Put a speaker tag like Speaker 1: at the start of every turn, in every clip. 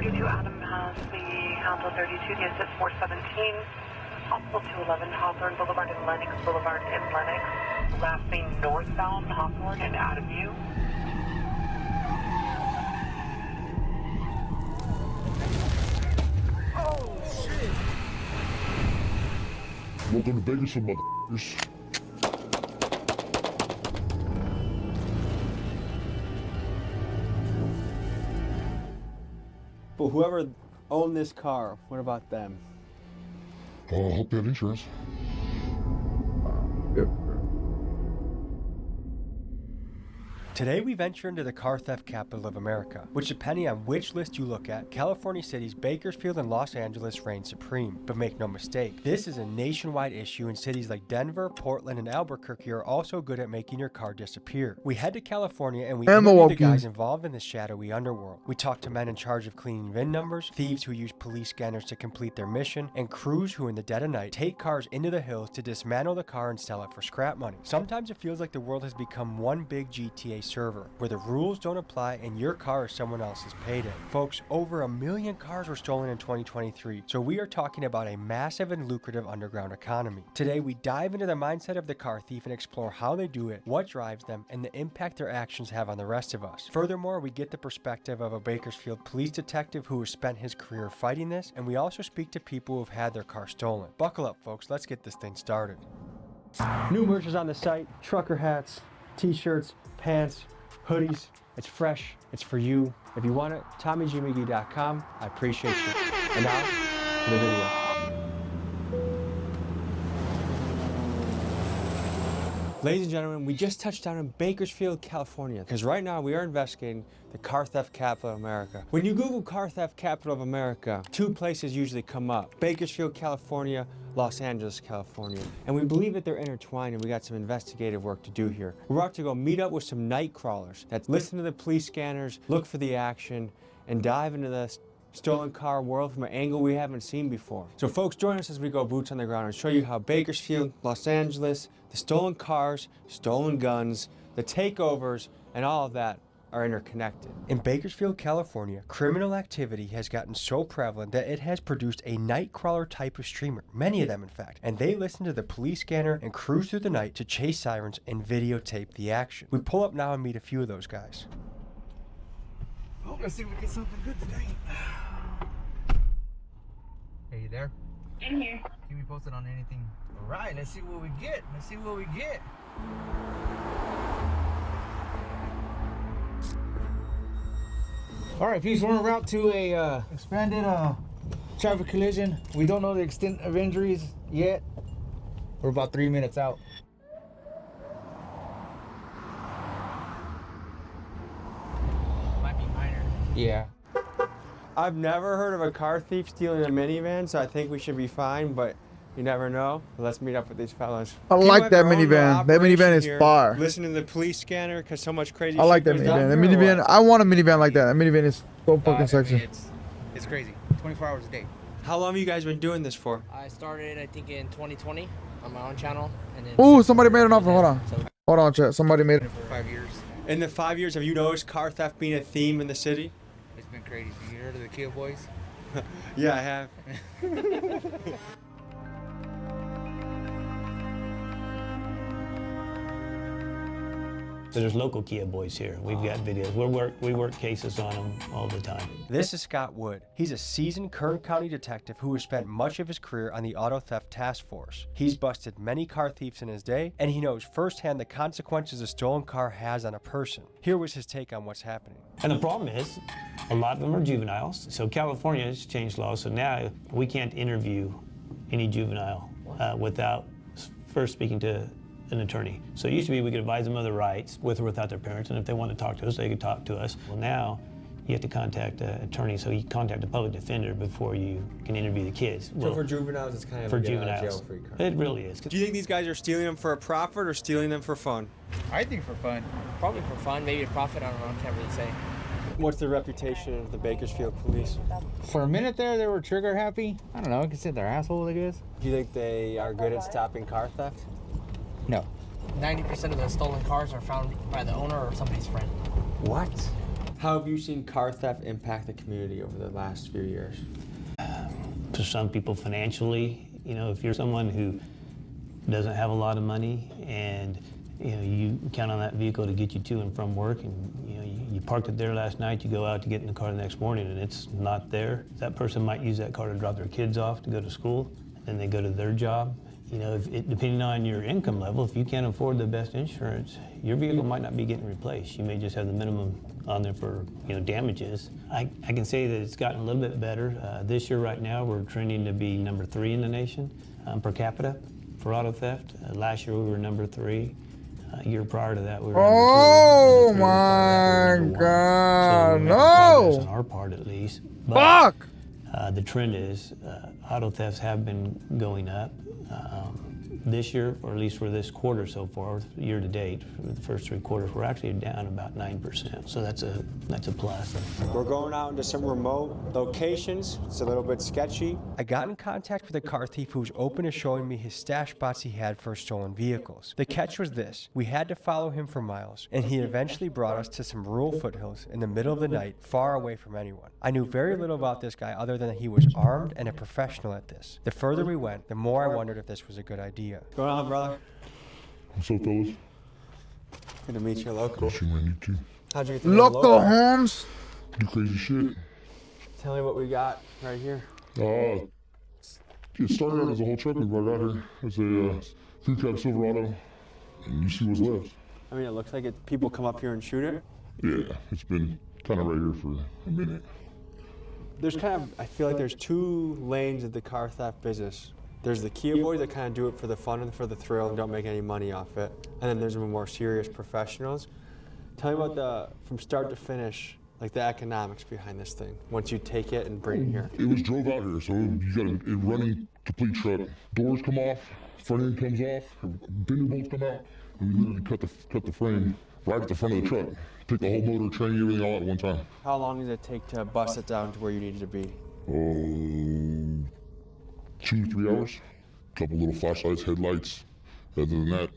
Speaker 1: 32 Adam has the handle 32, the exit 417, possible 211 Hawthorne Boulevard and Lennox Boulevard in Lennox, lastly northbound Hawthorne and Adam U.
Speaker 2: Oh, shit!
Speaker 3: Welcome to Vegas, motherfuckers.
Speaker 4: But whoever owned this car, what about them?
Speaker 3: I hope they had insurance.
Speaker 2: Yep.
Speaker 4: Today we venture into the car theft capital of America, which depending on which list you look at, California cities Bakersfield and Los Angeles reign supreme. But make no mistake, this is a nationwide issue and cities like Denver, Portland, and Albuquerque are also good at making your car disappear. We head to California and we interview the guys involved in the shadowy underworld. We talk to men in charge of cleaning VIN numbers, thieves who use police scanners to complete their mission, and crews who in the dead of night take cars into the hills to dismantle the car and sell it for scrap money. Sometimes it feels like the world has become one big GTA server where the rules don't apply and your car is someone else's payday. Folks, over 1 million cars were stolen in 2023, so we are talking about a massive and lucrative underground economy. Today we dive into the mindset of the car thief and explore how they do it, what drives them, and the impact their actions have on the rest of us. Furthermore, we get the perspective of a Bakersfield police detective who has spent his career fighting this, and we also speak to people who have had their car stolen. Buckle up, folks, let's get this thing started. New merch is on the site, trucker hats, t-shirts, pants, hoodies. It's fresh, it's for you. If you want it, TommyG.com. I appreciate you. And now, to the video. Ladies and gentlemen, we just touched down in Bakersfield, California, because right now we are investigating the car theft capital of America. When you Google car theft capital of America, two places usually come up: Bakersfield, California, Los Angeles, California. And we believe that they're intertwined and we got some investigative work to do here. We're about to go meet up with some night crawlers that listen to the police scanners, look for the action, and dive into the stolen car world from an angle we haven't seen before. So folks, join us as we go boots on the ground and show you how Bakersfield, Los Angeles, the stolen cars, stolen guns, the takeovers, and all of that are interconnected. In Bakersfield, California, criminal activity has gotten so prevalent that it has produced a nightcrawler type of streamer, many of them in fact, and they listen to the police scanner and cruise through the night to chase sirens and videotape the action. We pull up now and meet a few of those guys.
Speaker 2: Oh, let's see if we get something good today. Hey, you there?
Speaker 5: In here.
Speaker 2: Keep me posted on anything. All right, let's see what we get. Let's see what we get. All right, peace. We're en route to a expanded traffic collision. We don't know the extent of injuries yet. We're about 3 minutes out.
Speaker 5: Might be minor.
Speaker 2: Yeah.
Speaker 4: I've never heard of a car thief stealing a minivan, so I think we should be fine, but you never know. Let's meet up with these fellas.
Speaker 6: I like that minivan. That minivan is fire.
Speaker 4: Listen to the police scanner because so much crazy
Speaker 6: I like that
Speaker 4: shit goes
Speaker 6: minivan.
Speaker 4: down
Speaker 6: That
Speaker 4: here,
Speaker 6: minivan,
Speaker 4: or what?
Speaker 6: I want a minivan like that. That minivan is so fucking sexy.
Speaker 2: It's crazy. 24 hours a day.
Speaker 4: How long have you guys been doing this for?
Speaker 5: I started, I think, in 2020 on my own channel. And then
Speaker 6: Ooh, somebody made an offer. Hold on.
Speaker 5: So,
Speaker 6: Hold on, chat. Somebody made it.
Speaker 2: For 5 years.
Speaker 4: In the 5 years, have you noticed car theft being a theme in the city?
Speaker 2: It's been crazy. You heard of the Kill Boys?
Speaker 4: Yeah, I have.
Speaker 7: So there's local Kia boys here. We've got videos. We work cases on them all the time.
Speaker 4: This is Scott Wood. He's a seasoned Kern County detective who has spent much of his career on the Auto Theft Task Force. He's busted many car thieves in his day, and he knows firsthand the consequences a stolen car has on a person. Here was his take on what's happening.
Speaker 7: And the problem is, a lot of them are juveniles. So California has changed laws, so now we can't interview any juvenile without first speaking to an attorney. So it used to be we could advise them of their rights with or without their parents, and if they want to talk to us, they could talk to us. Well, now you have to contact an attorney, so you contact a public defender before you can interview the kids.
Speaker 4: So for juveniles, it's kind of
Speaker 7: for
Speaker 4: a get out of
Speaker 7: juveniles,
Speaker 4: jail free card.
Speaker 7: it really is.
Speaker 4: Do you think these guys are stealing them for a profit or stealing them for fun?
Speaker 2: I think for fun.
Speaker 5: probably for fun, maybe a profit, I don't know, I can't really say.
Speaker 4: What's the reputation of the Bakersfield police?
Speaker 2: For a minute there, they were trigger happy. I don't know. I could say they're assholes, I guess.
Speaker 4: Do you think they are good at stopping car theft?
Speaker 2: No.
Speaker 5: 90% of the stolen cars are found by the owner or somebody's friend.
Speaker 4: What? How have you seen car theft impact the community over the last few years?
Speaker 7: For some people financially, you know, if you're someone who doesn't have a lot of money and you count on that vehicle to get you to and from work, and you parked it there last night, you go out to get in the car the next morning and it's not there, that person might use that car to drop their kids off to go to school, and they go to their job. Depending on your income level, if you can't afford the best insurance, your vehicle might not be getting replaced. You may just have the minimum on there for damages. I can say that it's gotten a little bit better. This year right now we're trending to be number 3 in the nation per capita for auto theft. Last year we were number 3. A year prior to that we were
Speaker 6: Oh
Speaker 7: number 2.
Speaker 6: my God,
Speaker 7: so we're making progress on
Speaker 6: no!
Speaker 7: our part at least. But,
Speaker 6: Fuck!
Speaker 7: the trend is auto thefts have been going up. This year, or at least for this quarter so far, year to date, for the first 3 quarters, we're actually down about 9%. So that's a plus.
Speaker 8: We're going out into some remote locations. It's a little bit sketchy.
Speaker 4: I got in contact with a car thief who was open to showing me his stash spots he had for stolen vehicles. The catch was this: we had to follow him for miles, and he eventually brought us to some rural foothills in the middle of the night, far away from anyone. I knew very little about this guy other than that he was armed and a professional at this. The further we went, the more I wondered if this was a good idea.
Speaker 8: Going on, brother?
Speaker 3: What's up, fellas?
Speaker 8: Good to meet you, local.
Speaker 3: Got you, man. You too.
Speaker 8: How'd you get to know
Speaker 6: Loco Holmes.
Speaker 3: Do crazy shit.
Speaker 8: Tell me what we got right here.
Speaker 3: It started out as a whole truck we brought out here. It's a crew cab Silverado, and you see what's left.
Speaker 8: I mean, it looks like people come up here and shoot it.
Speaker 3: Yeah, it's been kind of right here for a minute.
Speaker 8: There's I feel like there's 2 lanes of the car theft business. There's the Kia boys that kind of do it for the fun and for the thrill and don't make any money off it. And then there's the more serious professionals. Tell me about from start to finish, like the economics behind this thing, once you take it and bring it here.
Speaker 3: It was drove out here, so you got a running complete truck. Doors come off, front end comes off, fender bolts come out, and we literally cut the frame right at the front of the truck. Take the whole motor, train, everything all at one time.
Speaker 8: How long does it take to bust it down to where you need it to be?
Speaker 3: 2 to 3 hours. A couple little flashlights, headlights. Other than that,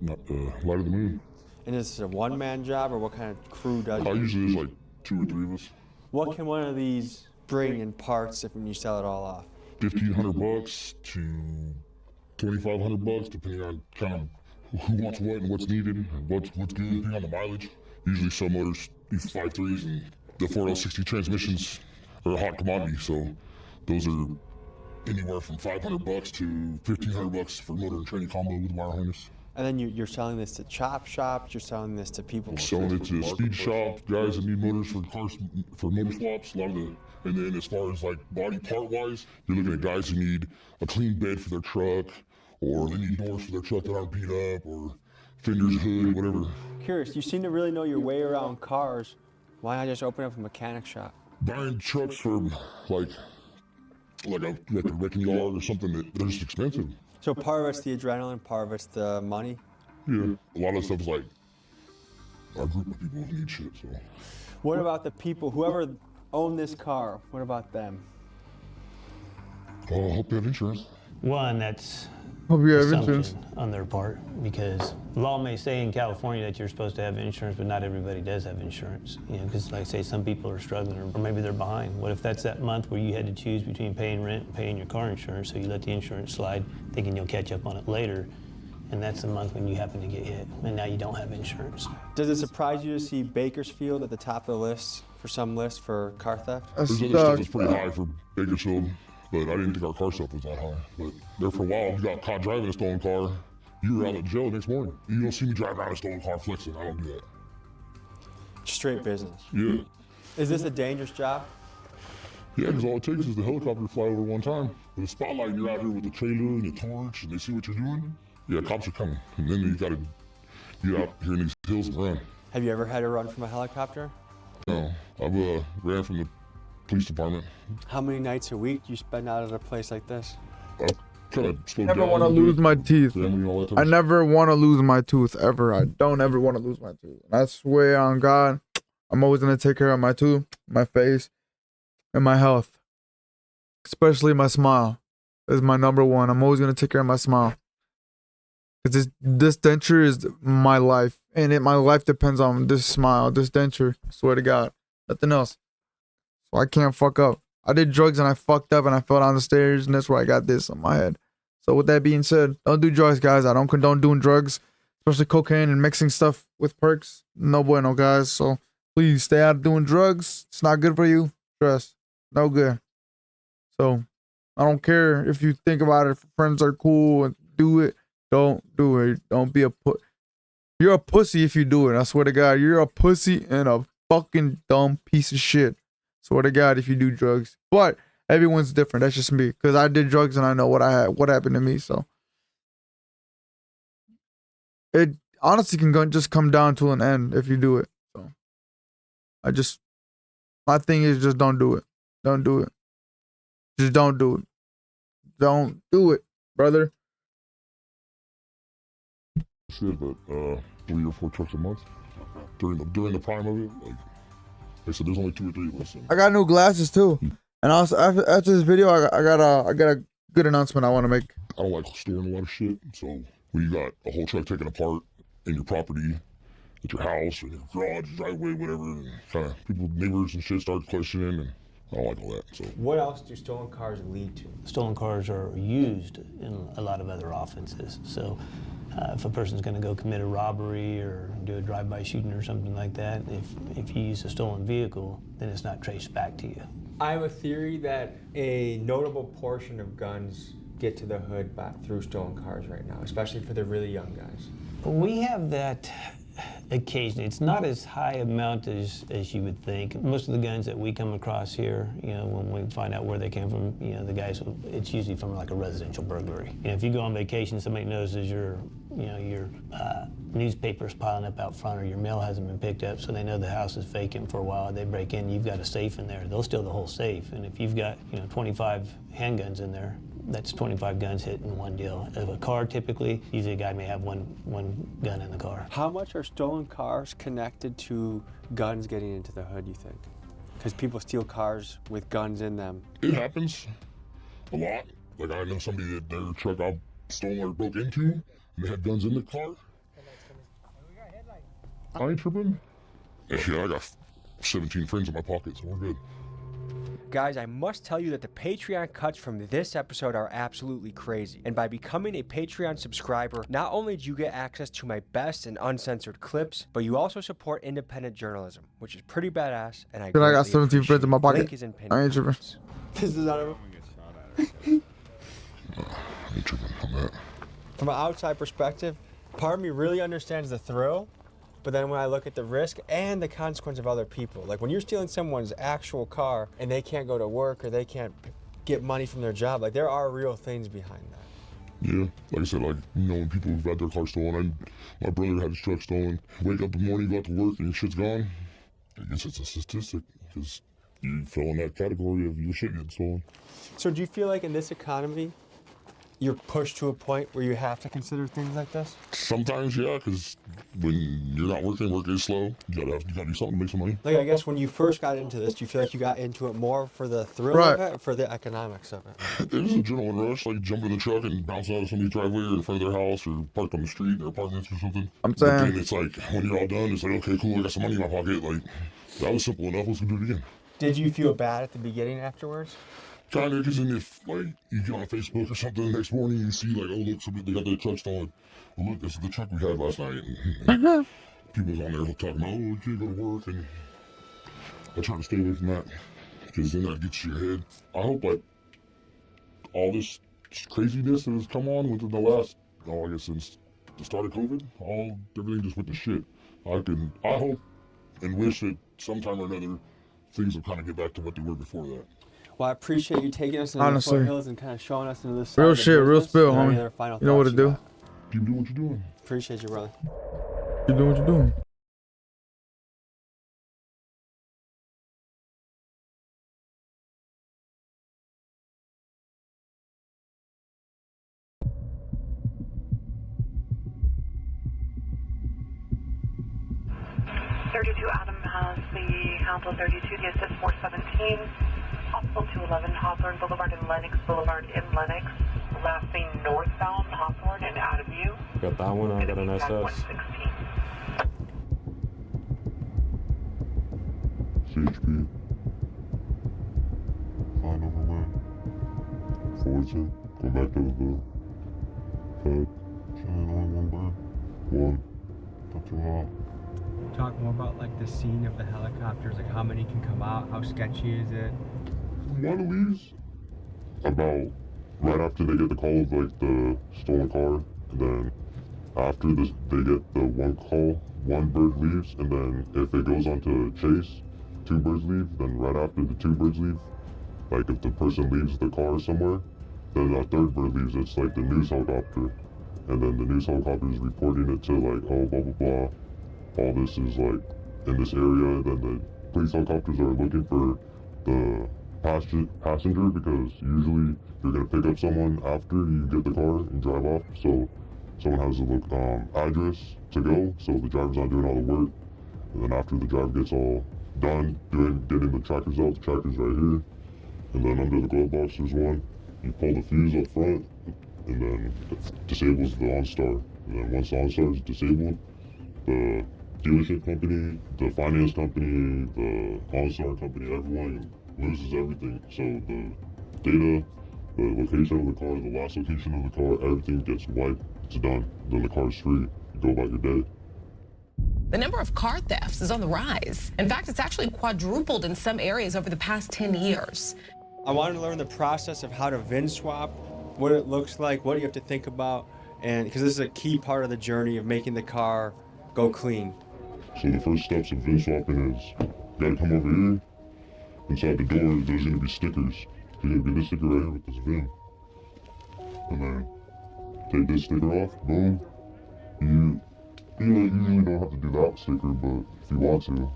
Speaker 3: the light of the moon.
Speaker 8: And is this a one-man job, or what kind of crew does it?
Speaker 3: Usually there's like 2 or 3 of us.
Speaker 8: What can one of these bring in parts when you sell it all off?
Speaker 3: $1,500 to $2,500, depending on kind of who wants what and what's needed and what's good, depending on the mileage. Usually some motors use 5.3s, and the 4L60 transmissions are a hot commodity, so those are anywhere from $500 to $1,500 for motor and training combo with wire harness.
Speaker 8: And then you're selling this to chop shops, you're selling this to people.
Speaker 3: Selling it to speed shop, guys that need motors for cars, for motor swaps, a lot of the, and then as far as like body part wise, you're looking at guys who need a clean bed for their truck, or they need doors for their truck that aren't beat up, or fenders, hood, whatever.
Speaker 8: Curious, you seem to really know your way around cars. Why not just open up a mechanic shop?
Speaker 3: Buying trucks from like a wrecking yard or something, that they're just expensive.
Speaker 8: So part of it's the adrenaline, part of it's the money.
Speaker 3: Yeah, a lot of stuff is like our group of people who need shit. So.
Speaker 8: What about the people, whoever owned this car? What about them?
Speaker 3: I hope they have insurance.
Speaker 7: One, that's
Speaker 6: Hope you have
Speaker 7: assumption
Speaker 6: insurance.
Speaker 7: on their part, because law may say in California that you're supposed to have insurance, but not everybody does have insurance. Because like I say, some people are struggling, or maybe they're behind. What if that's that month where you had to choose between paying rent and paying your car insurance, so you let the insurance slide, thinking you'll catch up on it later, and that's the month when you happen to get hit, and now you don't have insurance.
Speaker 8: Does it surprise you to see Bakersfield at the top of the list for some list for car theft?
Speaker 6: That's
Speaker 3: There's other stuff that's pretty high for Bakersfield, but I didn't think our car stuff was that high. But there for a while, you got caught driving a stolen car, you were out of jail the next morning. You don't see me drive around a stolen car flexing. I don't do that.
Speaker 8: Straight business.
Speaker 3: Yeah.
Speaker 8: Is this a dangerous job?
Speaker 3: Yeah, because all it takes is the helicopter to fly over one time. With a spotlight, and you're out here with the trailer and the torch, and they see what you're doing. Yeah, cops are coming. And then you gotta get out here in these hills and run.
Speaker 8: Have you ever had to run from a helicopter?
Speaker 3: No, I've ran from the police department.
Speaker 8: How many nights a week do you spend out at a place like this?
Speaker 3: I kind of slowed
Speaker 6: I never
Speaker 3: down.
Speaker 6: want to lose my teeth.
Speaker 3: Family and all that type
Speaker 6: I
Speaker 3: of
Speaker 6: never want to lose my tooth ever. I don't ever want to lose my tooth. I swear on God, I'm always gonna take care of my tooth, my face, and my health. Especially my smile is my number one. I'm always gonna take care of my smile. Cause this denture is my life, my life depends on this smile, this denture. I swear to God, nothing else. So I can't fuck up. I did drugs and I fucked up and I fell down the stairs and that's where I got this on my head. So with that being said, don't do drugs, guys. I don't condone doing drugs, especially cocaine and mixing stuff with perks. No bueno, guys. So please stay out of doing drugs. It's not good for you. Trust. No good. So I don't care if you think about it. If friends are cool and do it, don't do it. Don't be a You're a pussy if you do it. I swear to God, you're a pussy and a fucking dumb piece of shit. Swear to God if you do drugs. But everyone's different. That's just me. Because I did drugs and I know what happened to me. So it honestly can just come down to an end if you do it. So my thing is just don't do it. Don't do it. Just don't do it. Don't do it, brother.
Speaker 3: Shit, but 3 or 4 trucks a month during the prime of it. Like they said, there's only 2 or 3 of us.
Speaker 6: I got new glasses too, and also after this video, I got a good announcement I want to make.
Speaker 3: I don't like storing a lot of shit, so when you got a whole truck taken apart in your property, at your house, or your garage, driveway, whatever, and kind of people, neighbors and shit start questioning, and I don't like all that. So
Speaker 8: what else do stolen cars lead to?
Speaker 7: Stolen cars are used in a lot of other offenses. So if a person's going to go commit a robbery or do a drive-by shooting or something like that, if you use a stolen vehicle, then it's not traced back to you.
Speaker 8: I have a theory that a notable portion of guns get to the hood back through stolen cars right now, especially for the really young guys.
Speaker 7: We have that occasionally. It's not as high amount as you would think. Most of the guns that we come across here, when we find out where they came from, the guys, it's usually from like a residential burglary. If you go on vacation, somebody notices your newspaper's piling up out front or your mail hasn't been picked up, so they know the house is vacant for a while. They break in, you've got a safe in there. They'll steal the whole safe. And if you've got 25 handguns in there, that's 25 guns hit in one deal. Of a car, typically, usually a guy may have one gun in the car.
Speaker 8: How much are stolen cars connected to guns getting into the hood, you think? Because people steal cars with guns in them.
Speaker 3: it happens a lot. Like I know somebody that their truck got stolen or broke into, and they had guns in the car. I ain't tripping. Yeah, I got 17 friends in my pocket, so we're good.
Speaker 8: Guys, I must tell you that the Patreon cuts from this episode are absolutely crazy. And by becoming a Patreon subscriber, not only do you get access to my best and uncensored clips, but you also support independent journalism, which is pretty badass. And I
Speaker 6: got 17 friends in my pocket.
Speaker 8: Link is in
Speaker 6: I ain't tripping.
Speaker 8: This is out of
Speaker 3: I ain't tripping on that.
Speaker 8: From an outside perspective, part of me really understands the thrill, but then when I look at the risk and the consequence of other people, like when you're stealing someone's actual car and they can't go to work or they can't get money from their job, like there are real things behind that.
Speaker 3: Yeah, like I said, when people who've had their car stolen, my brother had his truck stolen. Wake up in the morning, go out to work, and your shit's gone. I guess it's a statistic, because you fell in that category of your shit getting stolen.
Speaker 8: So do you feel like in this economy, you're pushed to a point where you have to consider things like this?
Speaker 3: Sometimes, yeah, because when you're not working, work is slow. You gotta do something to make some money.
Speaker 8: Like, I guess when you first got into this, do you feel like you got into it more for the thrill of it or for the economics of it?
Speaker 3: It was a adrenaline rush, like jumping in the truck and bouncing out of somebody's driveway or in front of their house or parked on the street, their apartments or something.
Speaker 6: I'm saying.
Speaker 3: But then it's like, when you're all done, it's like, okay, cool, I got some money in my pocket. Like, that was simple enough, let's go do it again.
Speaker 8: Did you feel bad at the beginning afterwards?
Speaker 3: Kind of, because then if, you get on Facebook or something the next morning, you see, oh, look, somebody, they got their truck stolen. Well, look, this is the truck we had last night. And people's on there talking about, you can't go to work. And I try to stay away from that, because then that gets to your head. I hope, all this craziness that has come on within the last, I guess since the start of COVID, everything just went to shit. I hope and wish that sometime or another, things will kind of get back to what they were before that.
Speaker 8: Well, I appreciate you taking us into the foothills and kind of showing us into this.
Speaker 6: Real shit, real spill, homie. You know what to do.
Speaker 3: Keep doing what you're doing.
Speaker 8: Appreciate you, brother.
Speaker 6: Keep doing what you're doing.
Speaker 1: Adam has the Handle 32, the exit 417, possible 211 Hawthorne Boulevard and Lennox Boulevard in Lennox, lastly northbound Hawthorne and out of view.
Speaker 8: Got that one, I got an SS.
Speaker 1: 116.
Speaker 3: CHP. Find over where. Forward to. Go back to the pad. Chilling on one bird. One. Not too hot.
Speaker 8: Talk more about like the scene of the helicopters, like how many can come out, how sketchy is it?
Speaker 3: One leaves about right after they get the call of like the stolen car, and then after this they get the one call, one bird leaves, and then if it goes on to chase, two birds leave, then right after the two birds leave, like if the person leaves the car somewhere, then a third bird leaves. It's like the news helicopter, and then the news helicopter is reporting it to like, oh, blah blah blah, all this is like in this area. Then the police helicopters are looking for the passenger, because usually you're gonna pick up someone after you get the car and drive off, so someone has to look address to go, so the driver's not doing all the work. And then after the driver gets all done getting the trackers out, the tracker's right here, and then under the glove box there's one. You pull the fuse up front, and then it disables the OnStar. And then once the OnStar is disabled, the dealership company, the finance company, the OnStar company, everyone loses everything. So the data, the location of the car, the last location of the car, everything gets wiped. It's done. Then the car's free. You go about your day.
Speaker 9: The number of car thefts is on the rise. In fact, it's actually quadrupled in some areas over the past 10 years.
Speaker 8: I wanted to learn the process of how to VIN swap, what it looks like, what you have to think about, and because this is a key part of the journey of making the car go clean.
Speaker 3: So the first steps of VIN swapping is you gotta come over here. Inside the door, there's gonna be stickers. There's gonna be this sticker right here with this VIN. And then take this sticker off, boom. You usually don't have to do that sticker, but if you want to,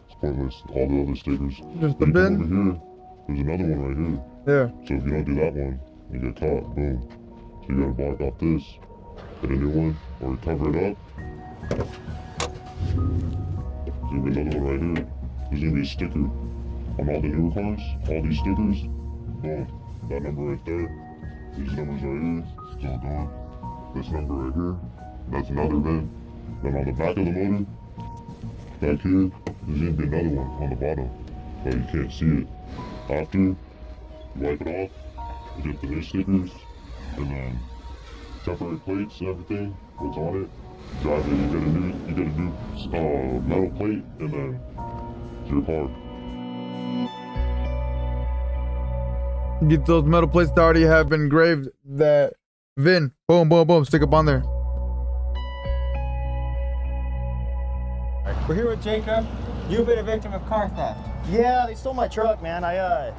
Speaker 3: it's pointless. All the other stickers.
Speaker 6: Just the
Speaker 3: then you
Speaker 6: VIN?
Speaker 3: come over here, there's another one right here.
Speaker 6: Yeah.
Speaker 3: So if you don't do that one, you get caught, boom. So you gotta block off this, get a new one, or cover it up. There's gonna be another one right here. There's gonna be a sticker on all the newer cars, all these stickers, boom. That number right there, these numbers right here, it's all gone. This number right here, that's another VIN. Then on the back of the motor, back here, there's gonna be another one on the bottom, but you can't see it. After, you wipe it off, you get the new stickers, and then temporary plates and everything, what's on it, drive it, you get a new metal plate, and then it's your car.
Speaker 6: Get those metal plates that already have engraved that VIN. Boom, boom, boom. Stick up on there.
Speaker 8: We're here with Jacob. You've been a victim of car theft.
Speaker 10: Yeah, they stole my truck, man. I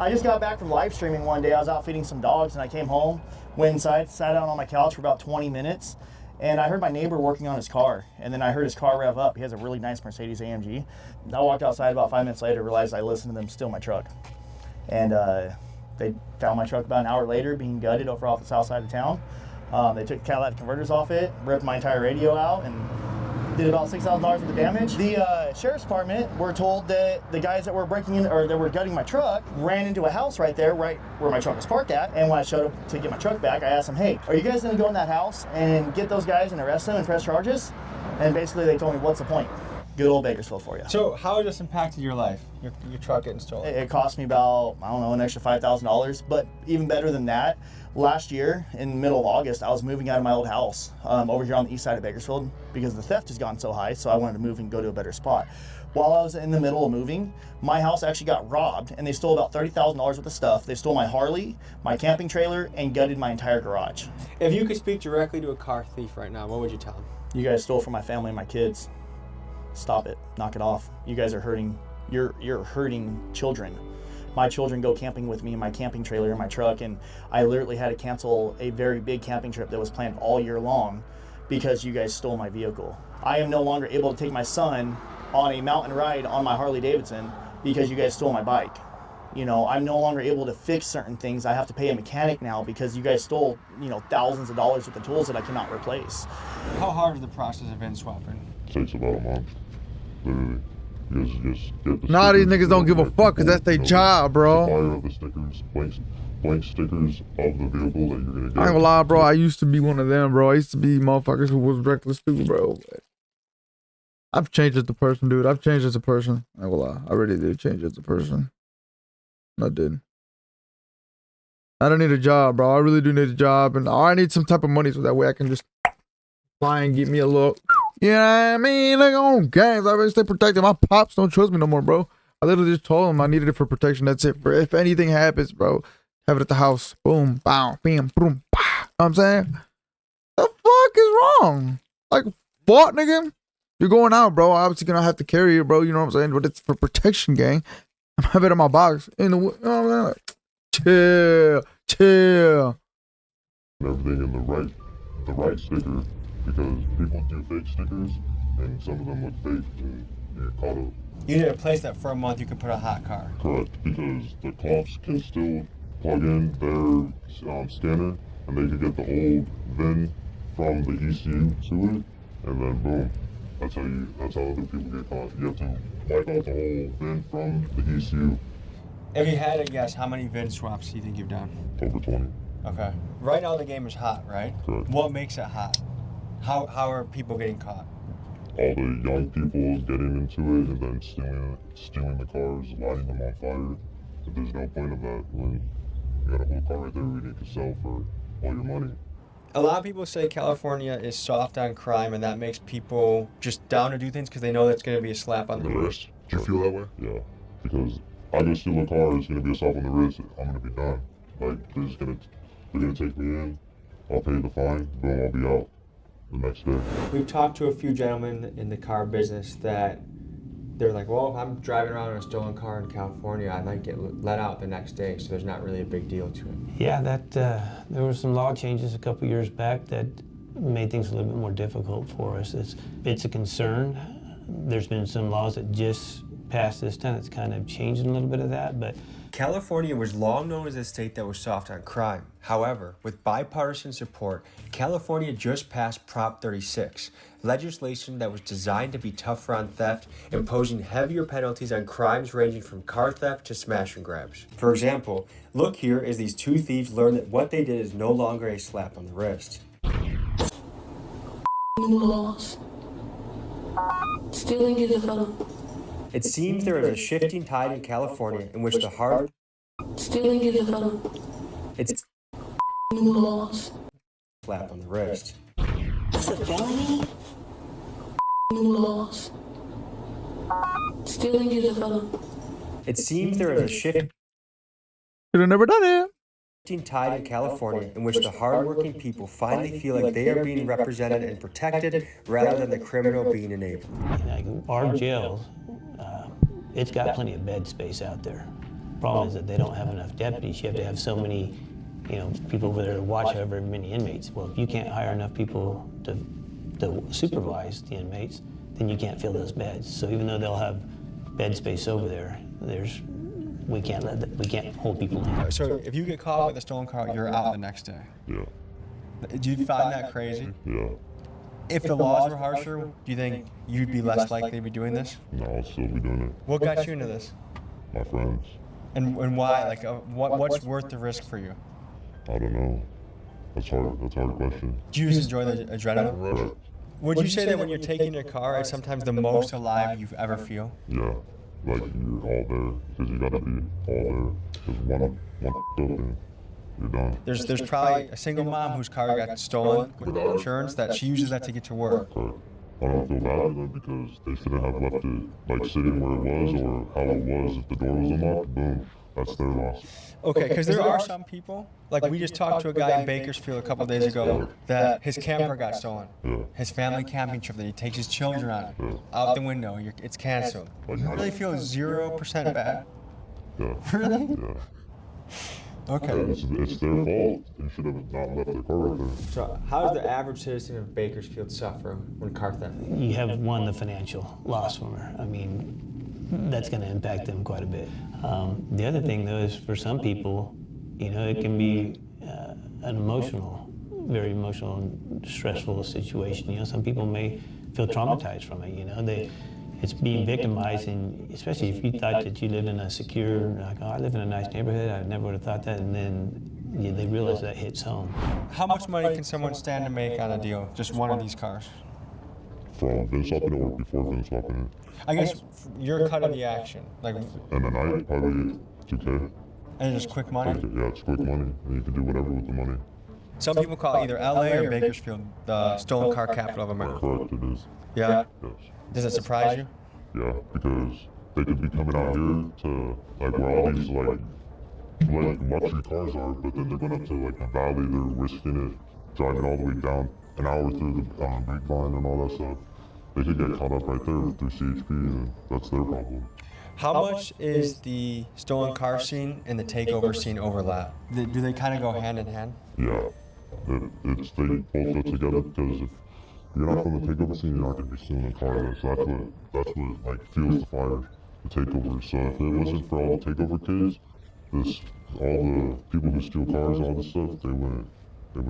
Speaker 10: just got back from live streaming one day. I was out feeding some dogs, and I came home, went inside, sat down on my couch for about 20 minutes, and I heard my neighbor working on his car, and then I heard his car rev up. He has a really nice Mercedes AMG. I walked outside about 5 minutes later, realized I listened to them steal my truck. And they found my truck about an hour later being gutted over off the south side of town. They took the catalytic converters off it, ripped my entire radio out, and did about $6,000 worth of damage. The sheriff's department were told that the guys that were breaking in, or that were gutting my truck, ran into a house right there, right where my truck was parked at. And when I showed up to get my truck back, I asked them, hey, are you guys gonna go in that house and get those guys and arrest them and press charges? And basically they told me, what's the point? Good old Bakersfield for you.
Speaker 8: So how has this impacted your life, your truck getting stolen?
Speaker 10: It cost me about, I don't know, an extra $5,000. But even better than that, last year in the middle of August, I was moving out of my old house over here on the east side of Bakersfield because the theft has gone so high, so I wanted to move and go to a better spot. While I was in the middle of moving, my house actually got robbed, and they stole about $30,000 worth of stuff. They stole my Harley, my camping trailer, and gutted my entire garage.
Speaker 8: If you could speak directly to a car thief right now, what would you tell him?
Speaker 10: You guys stole from my family and my kids. Stop it. Knock it off. You guys are hurting. You're hurting children. My children go camping with me in my camping trailer in my truck, and I literally had to cancel a very big camping trip that was planned all year long because you guys stole my vehicle. I am no longer able to take my son on a mountain ride on my Harley Davidson because you guys stole my bike. You know, I'm no longer able to fix certain things. I have to pay a mechanic now because you guys stole, thousands of dollars worth of tools that I cannot replace.
Speaker 8: How hard is the process of VIN swapping?
Speaker 3: It takes about a month, literally. You just get the
Speaker 6: Nah, these
Speaker 3: stickers,
Speaker 6: niggas don't give a fuck, cause that's their job, bro.
Speaker 3: Fire of the stickers, blank stickers of the vehicle that you're gonna get.
Speaker 6: I ain't gonna lie, bro. I used to be one of them, bro. I used to be motherfuckers who was reckless too, bro. I've changed as a person, dude. I've changed as a person. I will lie. I really did change as a person. I did. I don't need a job, bro. I really do need a job, and I need some type of money so that way I can just fly and get me a little. You know what I mean? Like on games, I better stay protected. My pops don't trust me no more, bro. I literally just told him I needed it for protection. That's it. For if anything happens, bro, have it at the house. Boom, bow, bam, boom, bah. You know what I'm saying? The fuck is wrong? Like, what, nigga? You're going out, bro. Obviously gonna have to carry it, bro. You know what I'm saying? But it's for protection, gang. I'm having it in my box. In the, you know what I'm saying? Chill.
Speaker 3: Everything in the right sticker, because people do fake stickers, and some of them look fake and get caught up.
Speaker 8: You need a place that for a month you can put a hot car.
Speaker 3: Correct, because the cops can still plug in their scanner, and they can get the old VIN from the ECU to it, and then boom, that's how other people get caught. You have to wipe out the whole VIN from the ECU.
Speaker 8: If you had to guess, how many VIN swaps do you think you've done?
Speaker 3: Over 20.
Speaker 8: Okay. Right now the game is hot, right?
Speaker 3: Correct.
Speaker 8: What makes it hot? How are people getting caught?
Speaker 3: All the young people getting into it and then stealing the cars, lighting them on fire. But there's no point of that when you got a whole car right there where you can sell for all your money.
Speaker 8: A lot of people say California is soft on crime, and that makes people just down to do things because they know that's going to be a slap on the wrist.
Speaker 3: Do you feel that way? Yeah, because I go steal a car, it's going to be a slap on the wrist, I'm going to be done. Like, they're going to take me in, I'll pay the fine, boom, I'll be out the next day.
Speaker 8: We've talked to a few gentlemen in the car business that they're like, well, if I'm driving around in a stolen car in California, I might get let out the next day, so there's not really a big deal to it.
Speaker 7: Yeah, there were some law changes a couple years back that made things a little bit more difficult for us. It's a concern. There's been some laws that just passed this time that's kind of changed a little bit of that, but
Speaker 8: California was long known as a state that was soft on crime. However, with bipartisan support, California just passed Prop 36, legislation that was designed to be tougher on theft, imposing heavier penalties on crimes ranging from car theft to smash and grabs. For example, look here as these two thieves learn that what they did is no longer a slap on the wrist.
Speaker 11: New laws. Stealing is a felony.
Speaker 8: It seems there is a shifting tide in California in which the hard
Speaker 11: Stealing is a felony.
Speaker 8: It's
Speaker 11: New laws.
Speaker 8: slap on the wrist.
Speaker 11: It's a felony. New laws. Stealing is a felony.
Speaker 8: It seems there is a shifting
Speaker 6: Should have never done it.
Speaker 8: tide in California in which the hardworking people finally feel like they are being represented and protected rather than the criminal being enabled.
Speaker 7: like our jail, it's got plenty of bed space out there. Problem is that they don't have enough deputies. You have to have so many, people over there to watch however many inmates. Well, if you can't hire enough people to supervise the inmates, then you can't fill those beds. So even though they'll have bed space over there, we can't hold people in.
Speaker 8: So if you get caught with a stolen car, you're out the next day.
Speaker 3: Yeah.
Speaker 8: Do you find that crazy?
Speaker 3: Yeah.
Speaker 8: If the laws were harsher, do you think you'd be less likely to be doing this?
Speaker 3: No, I'll still be doing it.
Speaker 8: What got you into this?
Speaker 3: My friends.
Speaker 8: And why? Like, what's worth the risk for you?
Speaker 3: I don't know. That's hard. That's a hard question.
Speaker 8: Do you just enjoy the adrenaline rush?
Speaker 3: Right.
Speaker 8: Would you say that when you're taking your car, it's sometimes the most alive you've ever feel?
Speaker 3: Yeah. Like, you're all there, because you gotta be all there. Because one open, you're done.
Speaker 8: There's probably a single mom whose car got stolen with insurance that she uses that to get to work.
Speaker 3: But I don't feel bad for them because they shouldn't have left it like sitting where it was or how it was. If the door was unlocked, boom, that's their loss.
Speaker 8: Okay, because there are some people, like we just talked to a guy in Bakersfield a couple days ago that his camper got stolen.
Speaker 3: Yeah.
Speaker 8: His family camping trip that he takes his children on, out the window, it's canceled. You really feel 0% bad?
Speaker 3: Yeah.
Speaker 8: Really?
Speaker 3: Yeah.
Speaker 8: Okay.
Speaker 3: It's their fault. They should have not left their car right there.
Speaker 8: So how does the average citizen of Bakersfield suffer when car theft?
Speaker 7: You have the financial loss from her. I mean, that's going to impact them quite a bit. The other thing, though, is for some people, it can be very emotional and stressful situation. Some people may feel traumatized from it. It's being victimized, and especially if you thought that you lived in a secure, like, oh, I live in a nice neighborhood, I never would have thought that, and then they realize that hits home.
Speaker 8: How much money can someone stand to make on a deal, just one of these cars?
Speaker 3: from been swapping it or before been swapping it.
Speaker 8: I guess your cut of the action, like,
Speaker 3: And the night, probably 2K.
Speaker 8: and just quick money.
Speaker 3: Yeah, it's quick money, and you can do whatever with the money.
Speaker 8: Some people call either LA or Bakersfield the stolen car capital of America.
Speaker 3: Correct, it is.
Speaker 8: Yeah.
Speaker 3: Yes.
Speaker 8: Does it surprise you?
Speaker 3: Yeah, because they could be coming out here to like where all these like luxury cars are, but then they're going up to like the valley, they're risking it, driving all the way down an hour through the grapevine and all that stuff. They could get caught up right there through CHP, and that's their problem.
Speaker 8: How much is the stolen car scene and the takeover scene overlap? Do they kind of go hand in hand?
Speaker 3: Yeah, it's they both go together because if you're not from the takeover scene, you're not going to be stealing a car. So that's what like fuels the fire, the takeover. So if it wasn't for all the takeover kids, all the people who steal cars, all this stuff, they wouldn't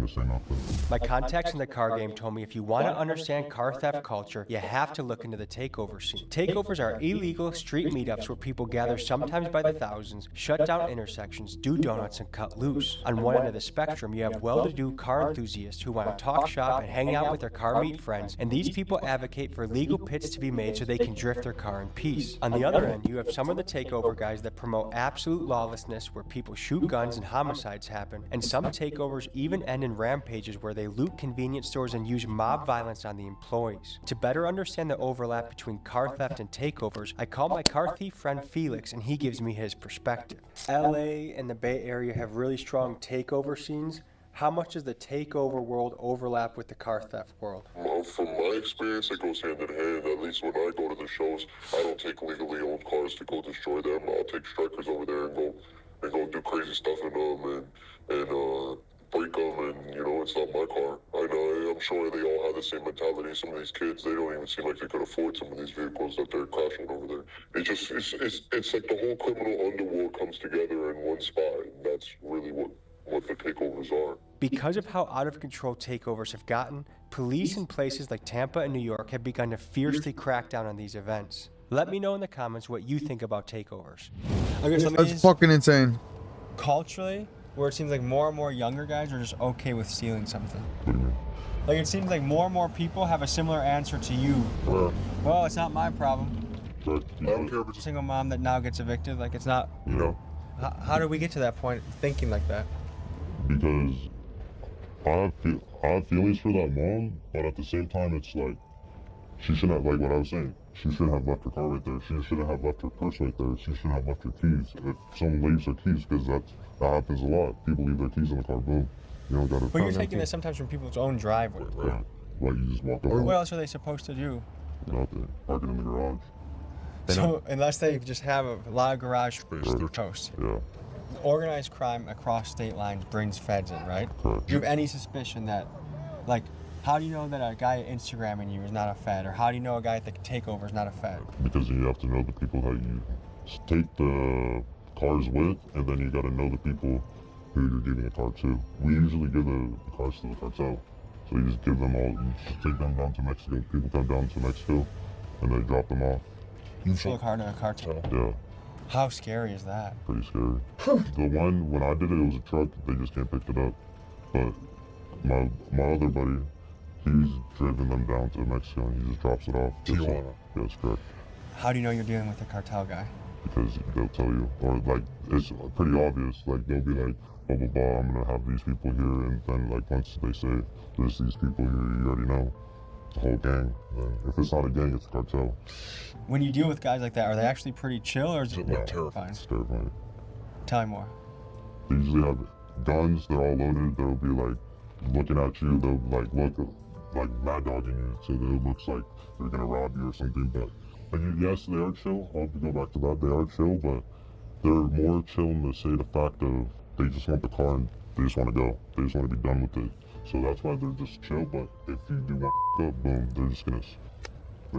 Speaker 3: say nothing.
Speaker 4: My contacts in the car game told me if you want to understand car theft culture, you have to look into the takeover scene. Takeovers are illegal street meetups where people gather sometimes by the thousands, shut down intersections, do donuts, and cut loose. On one end of the spectrum, you have well-to-do car enthusiasts who want to talk shop and hang out with their car meet friends, and these people advocate for legal pits to be made so they can drift their car in peace. On the other end, you have some of the takeover guys that promote absolute lawlessness where people shoot guns and homicides happen, and some takeovers even end in rampages where they loot convenience stores and use mob violence on the employees. To better understand the overlap between car theft and takeovers, I call my car thief friend Felix, and he gives me his perspective. LA and the Bay Area have really strong takeover scenes. How much does the takeover world overlap with the car theft world?
Speaker 3: Well, from my experience, it goes hand in hand. At least when I go to the shows, I don't take legally owned cars to go destroy them. I'll take strikers over there and go do crazy stuff in them and break them, and it's not my car. I'm sure they all have the same mentality. Some of these kids, they don't even seem like they could afford some of these vehicles that they're crashing over there. It's like the whole criminal underworld comes together in one spot, and that's really what the takeovers are.
Speaker 4: Because of how out of control takeovers have gotten, police in places like Tampa and New York have begun to fiercely crack down on these events. Let me know in the comments what you think about takeovers.
Speaker 6: That's fucking insane.
Speaker 8: Culturally, where it seems like more and more younger guys are just okay with stealing something. Like it seems like more and more people have a similar answer to you. Well, it's not my problem.
Speaker 3: I don't care if it's
Speaker 8: A single mom that now gets evicted, like it's not. How do we get to that point thinking like that?
Speaker 3: Because I have feelings for that mom, but at the same time, it's like she shouldn't have, like what I was saying. She shouldn't have left her car right there. She shouldn't have left her purse right there. She shouldn't have left her keys. If someone leaves their keys, because that happens a lot. People leave their keys in the car, boom. You don't got to.
Speaker 8: But you're taking this sometimes from people's own driveway.
Speaker 3: Right. Like you just walk up.
Speaker 8: What else are they supposed to do?
Speaker 3: Nothing. Park it in the garage.
Speaker 8: So unless they just have a lot of garage space,
Speaker 3: Right.
Speaker 8: they're toast.
Speaker 3: Yeah.
Speaker 8: Organized crime across state lines brings feds in, right?
Speaker 3: Correct.
Speaker 8: Do you have any suspicion that, like, how do you know that a guy Instagramming you is not a fed, or how do you know a guy at the takeover is not a fed?
Speaker 3: Because you have to know the people that you take the cars with, and then you got to know the people who you're giving the car to. We usually give the cars to the cartel. So you just give them all, you just take them down to Mexico. People come down to Mexico, and they drop them off.
Speaker 8: You throw a car to a cartel?
Speaker 3: Yeah.
Speaker 8: How scary is that?
Speaker 3: Pretty scary. The one, when I did it, it was a truck. They just can't pick it up. But my other buddy, he's driven them down to Mexico, and he just drops it off.
Speaker 8: Tijuana.
Speaker 3: Yes, correct.
Speaker 8: How do you know you're dealing with a cartel guy?
Speaker 3: Because they'll tell you, or like, it's pretty obvious. Like, they'll be like, blah, blah, blah, I'm gonna have these people here, and then like once they say, there's these people here, you already know. The whole gang. If it's not a gang, it's a cartel.
Speaker 8: When you deal with guys like that, are they actually pretty chill, or is it terrifying?
Speaker 3: It's terrifying.
Speaker 8: Tell me more.
Speaker 3: They usually have guns, they're all loaded, they'll be like looking at you, they'll like look like mad dogging you, so that it looks like they're gonna rob you or something. But yes, they are chill. I'll go back to that. They are chill, but they're more chill in the say the fact of they just want the car and they just want to go. They just want to be done with it. So that's why they're just chill. But if you do want up, boom, they're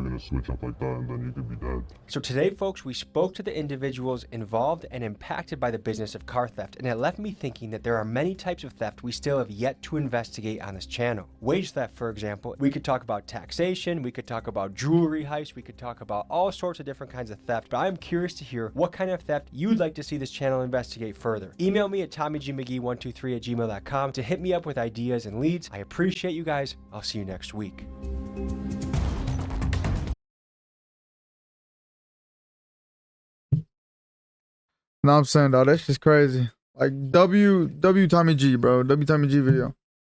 Speaker 3: gonna switch up like that, and then you could be dead.
Speaker 4: So today, folks, we spoke to the individuals involved and impacted by the business of car theft, and it left me thinking that there are many types of theft we still have yet to investigate on this channel. Wage theft, for example. We could talk about taxation, we could talk about jewelry heists, we could talk about all sorts of different kinds of theft, but I'm curious to hear what kind of theft you'd like to see this channel investigate further. Email me at TommyGMcGee123@gmail.com to hit me up with ideas and leads. I appreciate you guys. I'll see you next week.
Speaker 6: No, I'm saying, dog, that's just crazy. Like W Tommy G, bro. W Tommy G video.